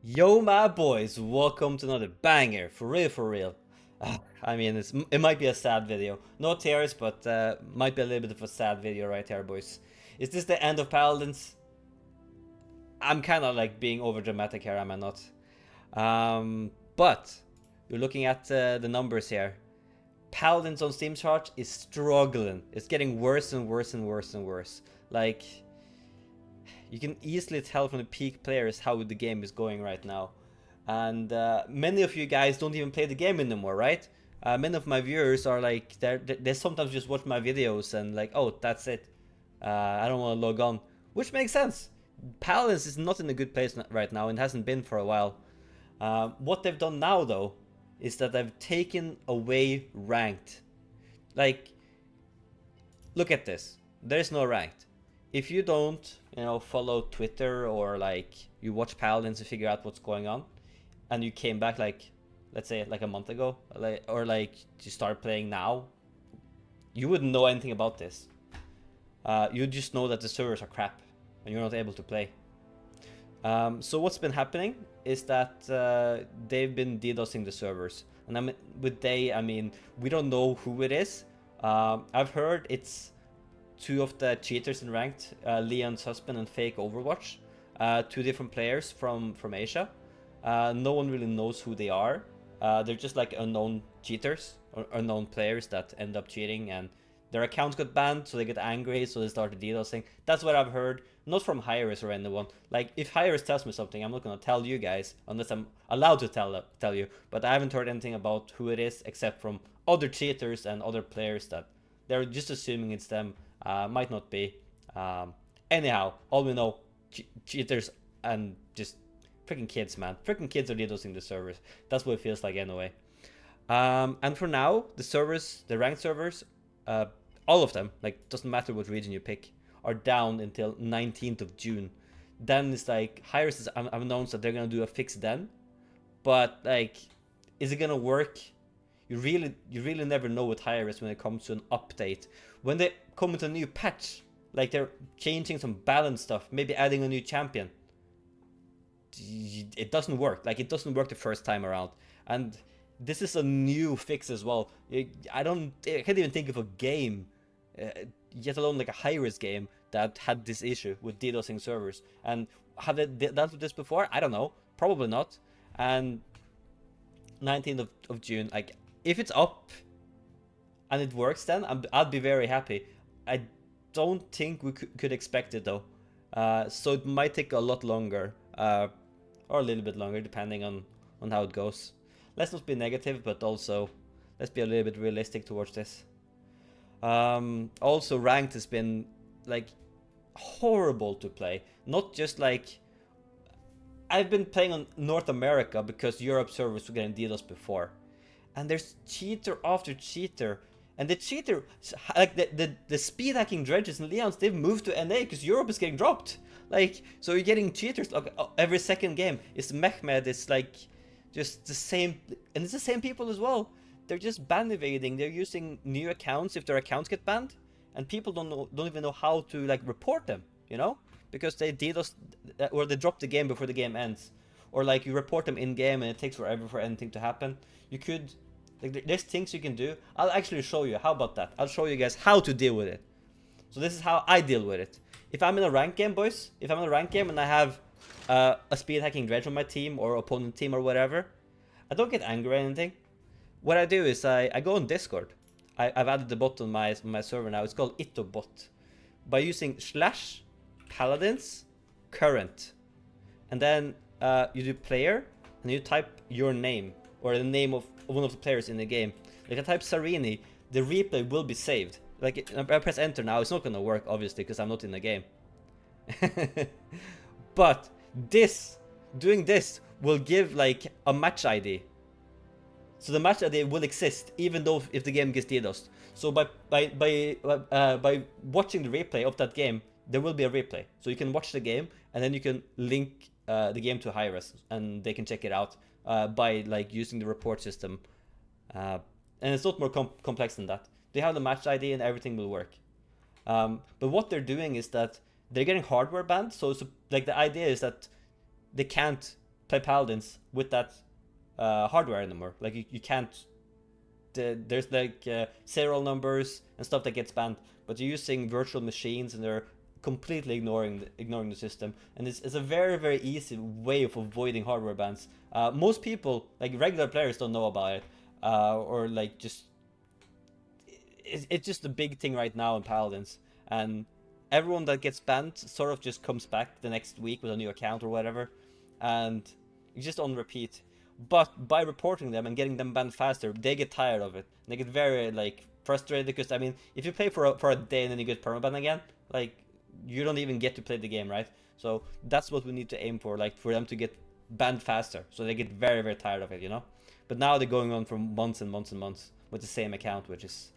Yo, my boys, welcome to another banger, for real, for real. I mean, it might be a sad video. No tears, but might be a little bit of a sad video right here, boys. Is this the end of Paladins? I'm kind of like being over dramatic here, am I not? But you're looking at the numbers here. Paladins on Steam chart is struggling. It's getting worse and worse and worse and worse. Like, you can easily tell from the peak players how the game is going right now. And many of you guys don't even play the game anymore, right? Many of my viewers are like, they sometimes just watch my videos and like, oh, that's it. I don't want to log on. Which makes sense. Paladins is not in a good place right now and hasn't been for a while. What they've done now, though, is that they've taken away ranked. Like, look at this. There's no ranked. If you don't, follow Twitter or like you watch Paladins to figure out what's going on, and you came back like, let's say like a month ago, or like you start playing now, you wouldn't know anything about this. You just know that the servers are crap and you're not able to play. So what's been happening is that they've been DDoSing the servers, and with they, I mean we don't know who it is. I've heard it's two of the cheaters in ranked, Leon's husband and Fake Overwatch, two different players from Asia. No one really knows who they are. They're just like unknown cheaters or unknown players that end up cheating, and their accounts got banned, so they get angry, so they started DDoSing. That's what I've heard, not from Hi-Rez or anyone. Like, if Hi-Rez tells me something, I'm not gonna tell you guys unless I'm allowed to tell you. But I haven't heard anything about who it is except from other cheaters and other players that they're just assuming it's them. Might not be. Anyhow, all we know, cheaters and just freaking kids, man. Freaking kids are DDoSing the servers. That's what it feels like anyway. And for now, the servers, the ranked servers, all of them, like doesn't matter what region you pick, are down until 19th of June. Then it's like Hi-Rez has announced that they're gonna do a fix then, but like, is it gonna work? You really never know with Hi-Rez when it comes to an update. When they come with a new patch, like they're changing some balance stuff, maybe adding a new champion, it doesn't work. Like, it doesn't work the first time around. And this is a new fix as well. I can't even think of a game, yet alone like a Hi-Rez game, that had this issue with DDoSing servers. And have they dealt with this before? I don't know. Probably not. And 19th of June, like, if it's up and it works, then I'd be very happy. I don't think we could expect it though. So it might take a lot longer, or a little bit longer, depending on how it goes. Let's not be negative, but also let's be a little bit realistic towards this. Also, ranked has been like horrible to play. Not just like, I've been playing on North America because Europe servers were getting DDoS before, and there's cheater after cheater, and the cheater, like the speed hacking dredges and Leons, they've moved to NA because Europe is getting dropped. Like, so you're getting cheaters like every second game. It's Mehmed, it's like just the same, and it's the same people as well. They're just ban evading. They're using new accounts if their accounts get banned, and people don't even know how to like report them, because they DDoS or they drop the game before the game ends, or like you report them in game and it takes forever for anything to happen. You could, like, there's things you can do. I'll actually show you. How about that? I'll show you guys how to deal with it. So this is how I deal with it. If I'm in a rank game, boys, if I'm in a rank game and I have a speed hacking dredge on my team or opponent team or whatever, I don't get angry or anything. What I do is I go on Discord. I've added the bot on my server now. It's called IttoBot. By using /Paladins current, and then you do player, and you type your name or the name of one of the players in the game. Like, I type Zarini, the replay will be saved. Like, I press enter now. It's not gonna work obviously because I'm not in the game. But doing this will give like a match ID. So the match ID will exist even though if the game gets DDoSed. So by watching the replay of that game, there will be a replay. So you can watch the game and then you can link the game to Hi-Rez and they can check it out by like using the report system. And it's not more complex than that. They have the match ID and everything will work. But what they're doing is that they're getting hardware banned. So like the idea is that they can't play Paladins with that hardware anymore. Like you can't. There's like serial numbers and stuff that gets banned, but you're using virtual machines and they're completely ignoring the system. And it's a very very easy way of avoiding hardware bans. Most people, like regular players, don't know about it, or like just it's just a big thing right now in Paladins, and everyone that gets banned sort of just comes back the next week with a new account or whatever, and it's just on repeat. But by reporting them and getting them banned faster, they get tired of it. They get very like frustrated because I mean, if you play for a day and then you get permaban again, like you don't even get to play the game, right? So that's what we need to aim for, like for them to get banned faster, so they get very very tired of it, you know. But now they're going on for months and months and months with the same account, which is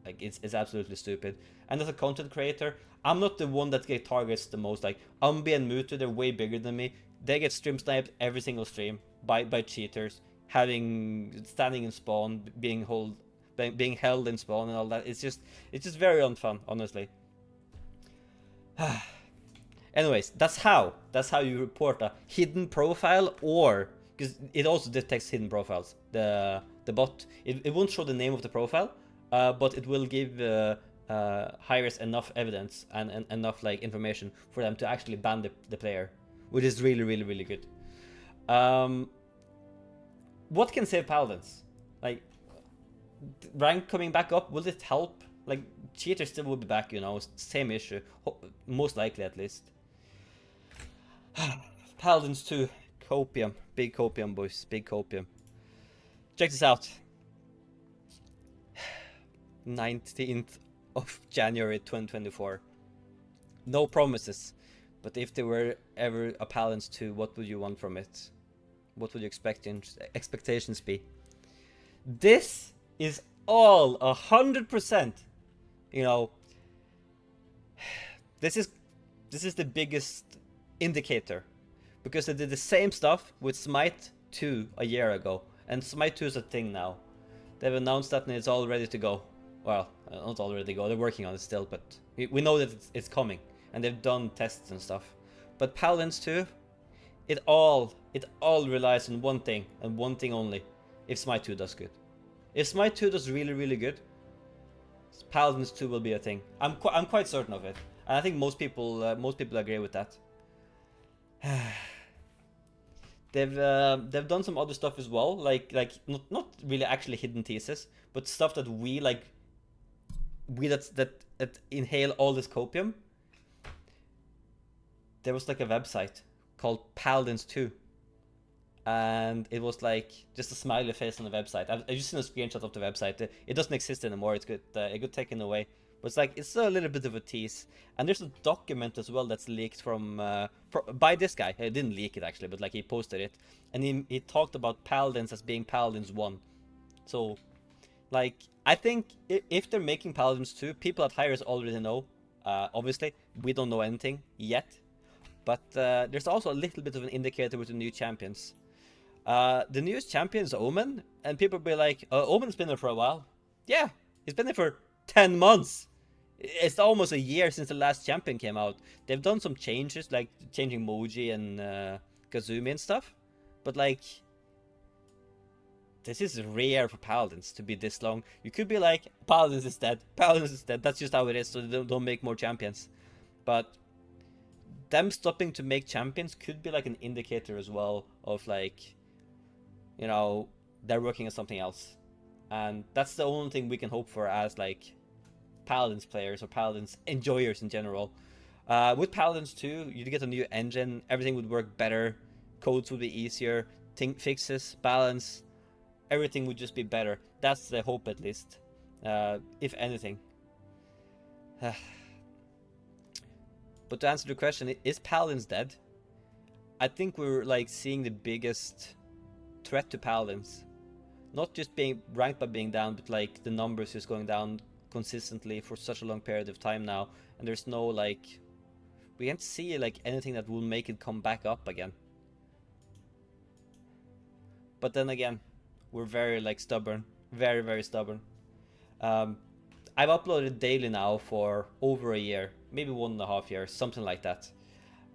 like it's absolutely stupid. And as a content creator, I'm not the one that get targets the most. Like Umbi and Mutu, they're way bigger than me. They get stream sniped every single stream by cheaters, standing in spawn, being held in spawn and all that. It's just very unfun, honestly. Anyways, that's how you report a hidden profile, or because it also detects hidden profiles. The bot, it won't show the name of the profile, but it will give Hi-Rez enough evidence and enough like information for them to actually ban the player, which is really really really good. What can save Paladins? Like rank coming back up, will it help? Like cheaters still will be back, you know, same issue, most likely at least. Paladins 2, Copium, big Copium boys, big Copium. Check this out. 19th of January 2024. No promises, but if there were ever a Paladins 2, what would you want from it? What would your expectations be? This is all 100%. You know, this is the biggest indicator, because they did the same stuff with Smite 2 a year ago, and Smite 2 is a thing now. They've announced that and it's all ready to go. Well, not all ready to go, they're working on it still, but we know that it's coming, and they've done tests and stuff. But Paladins 2, it all relies on one thing, and one thing only: if Smite 2 does good. If Smite 2 does really really good, Paladins 2 will be a thing. I'm quite certain of it, and I think most people agree with that. They've done some other stuff as well, like not really actually hidden thesis, but stuff that we that inhale all this copium. There was like a website called Paladins 2, and it was like just a smiley face on the website. I've just seen a screenshot of the website. It doesn't exist anymore. It got taken away. But it's like it's a little bit of a tease. And there's a document as well that's leaked from by this guy. He didn't leak it actually, but like he posted it, and he talked about Paladins as being Paladins 1. So, like I think if they're making Paladins 2, people at Hi-Rez already know. Obviously, we don't know anything yet, but there's also a little bit of an indicator with the new champions. The newest champion is Omen, and people be like, Omen's been there for a while. Yeah, he's been there for 10 months. It's almost a year since the last champion came out. They've done some changes, like changing Moji and Kazumi and stuff. But like, this is rare for Paladins to be this long. You could be like, Paladins is dead. Paladins is dead. That's just how it is, so they don't make more champions. But them stopping to make champions could be like an indicator as well of like, you know, they're working on something else. And that's the only thing we can hope for as like Paladins players or Paladins enjoyers in general. With Paladins 2, you'd get a new engine, everything would work better, codes would be easier, fixes, balance, everything would just be better. That's the hope, at least, if anything. But to answer the question, is Paladins dead? I think we're like seeing the biggest threat to Paladins. Not just being ranked by being down, but like the numbers just going down consistently for such a long period of time now, and there's no like, we can't see like anything that will make it come back up again. But then again, we're very like stubborn, very very stubborn. I've uploaded daily now for over a year, maybe 1.5 years, something like that,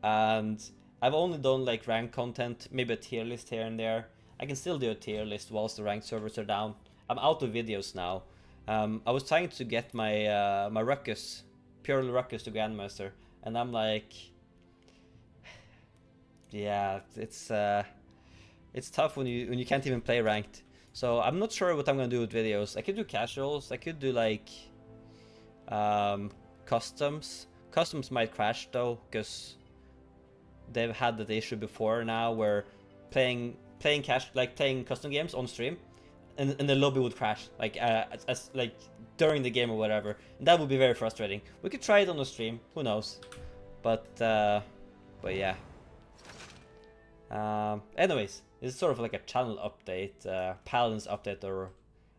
and I've only done like ranked content, maybe a tier list here and there. I can still do a tier list whilst the ranked servers are down. I'm out of videos now. I was trying to get my my Ruckus, purely Ruckus to Grandmaster, and I'm like, yeah, it's tough when you can't even play ranked. So I'm not sure what I'm gonna do with videos. I could do casuals. I could do like customs. Customs might crash though, because they've had that issue before now where playing custom games on stream, and the lobby would crash like as like during the game or whatever, and that would be very frustrating. We could try it on the stream, who knows, but yeah. Anyways, this is sort of like a channel update, Paladins update, or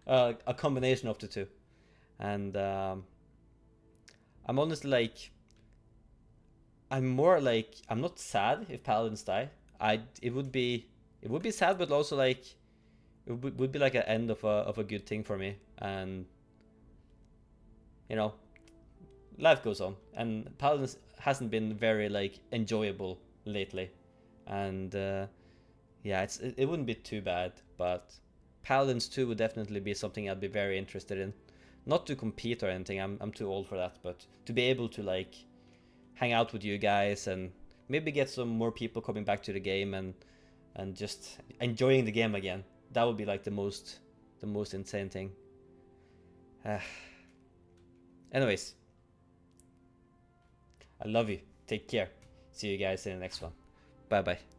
a combination of the two, and I'm honestly like, I'm more like, I'm not sad if Paladins die. It would be sad, but also like it would be like an end of a good thing for me, and you know, life goes on, and Paladins hasn't been very like enjoyable lately, and yeah, it wouldn't be too bad, but Paladins 2 would definitely be something I'd be very interested in. Not to compete or anything, I'm too old for that, but to be able to like hang out with you guys and maybe get some more people coming back to the game and just enjoying the game again. That would be like the most insane thing. Anyways, I love you. Take care. See you guys in the next one. Bye bye.